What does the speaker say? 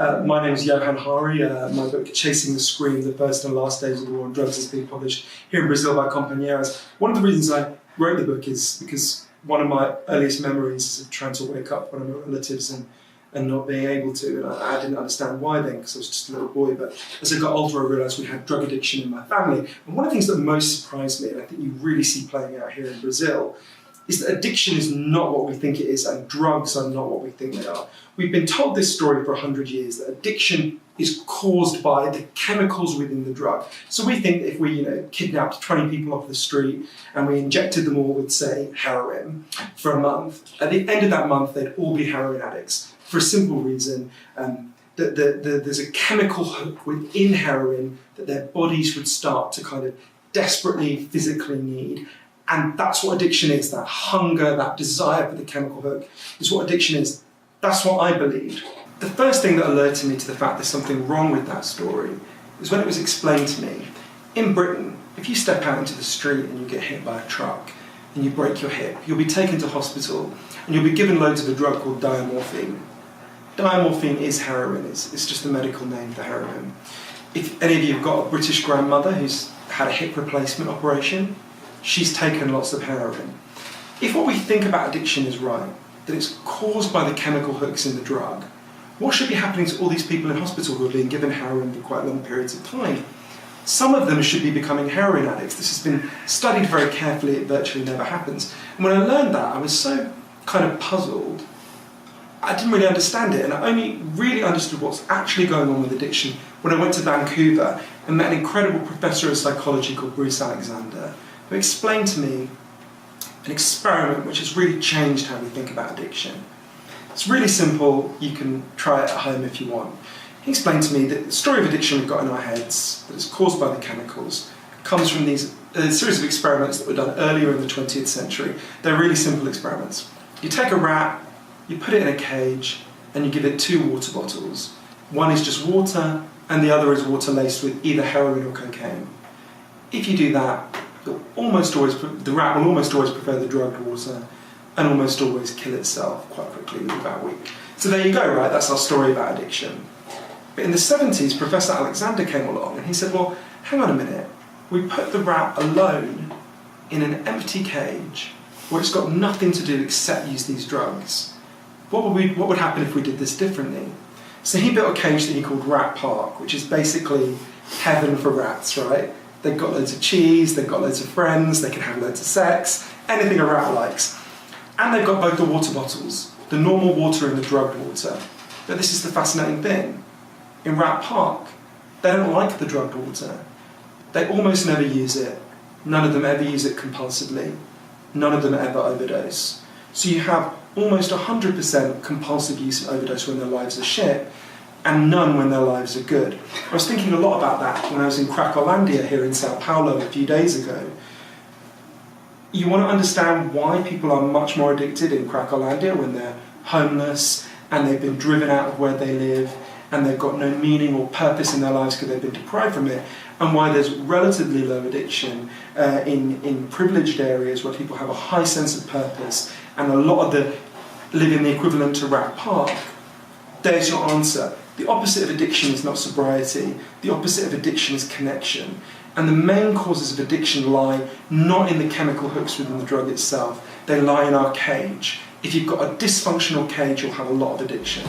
My name is Johann Hari. My book, Chasing the Scream, The First and Last Days of the War on Drugs, is being published here in Brazil by Companhia das Letras. One of the reasons I wrote the book is because one of my earliest memories is of trying to wake up one of my relatives and not being able to. And I didn't understand why then, because I was just a little boy. But as I got older, I realised we had drug addiction in my family. And one of the things that most surprised me, and I think you really see playing out here in Brazil, is that addiction is not what we think it is, and drugs are not what we think they are. We've been told this story for 100 years, that addiction is caused by the chemicals within the drug. So we think if we kidnapped 20 people off the street and we injected them all with, say, heroin for a month, at the end of that month they'd all be heroin addicts, for a simple reason. There's a chemical hook within heroin that their bodies would start to kind of desperately physically need. And that's what addiction is, that hunger, that desire for the chemical hook is what addiction is. That's what I believed. The first thing that alerted me to the fact there's something wrong with that story was when it was explained to me. In Britain, if you step out into the street and you get hit by a truck and you break your hip, you'll be taken to hospital and you'll be given loads of a drug called diamorphine. Diamorphine is heroin, it's just the medical name for heroin. If any of you have got a British grandmother who's had a hip replacement operation, she's taken lots of heroin. If what we think about addiction is right, that it's caused by the chemical hooks in the drug, what should be happening to all these people in hospital who are being given heroin for quite long periods of time? Some of them should be becoming heroin addicts. This has been studied very carefully, it virtually never happens. And when I learned that, I was so kind of puzzled. I didn't really understand it, and I only really understood what's actually going on with addiction when I went to Vancouver and met an incredible professor of psychology called Bruce Alexander, who explained to me an experiment which has really changed how we think about addiction. It's really simple, you can try it at home if you want. He explained to me that the story of addiction we've got in our heads, that is caused by the chemicals, comes from these series of experiments that were done earlier in the 20th century. They're really simple experiments. You take a rat, you put it in a cage, and you give it 2 water bottles. One is just water, and the other is water laced with either heroin or cocaine. If you do that, the rat will almost always prefer the drugged water and almost always kill itself quite quickly within about a week. So there you go, right? That's our story about addiction. But in the 70s, Professor Alexander came along and he said, well, hang on a minute. We put the rat alone in an empty cage where it's got nothing to do except use these drugs. What would happen if we did this differently? So he built a cage that he called Rat Park, which is basically heaven for rats, right? They've got loads of cheese, they've got loads of friends, they can have loads of sex, anything a rat likes. And they've got both the water bottles, the normal water and the drugged water. But this is the fascinating thing. In Rat Park, they don't like the drugged water. They almost never use it. None of them ever use it compulsively. None of them ever overdose. So you have almost 100% compulsive use and overdose when their lives are shit, and none when their lives are good. I was thinking a lot about that when I was in Cracowlandia here in Sao Paulo a few days ago. You want to understand why people are much more addicted in Cracowlandia when they're homeless and they've been driven out of where they live and they've got no meaning or purpose in their lives because they've been deprived from it, and why there's relatively low addiction in privileged areas where people have a high sense of purpose and a lot of the live in the equivalent to Rat Park. There's your answer. The opposite of addiction is not sobriety. The opposite of addiction is connection. And the main causes of addiction lie not in the chemical hooks within the drug itself. They lie in our cage. If you've got a dysfunctional cage, you'll have a lot of addiction.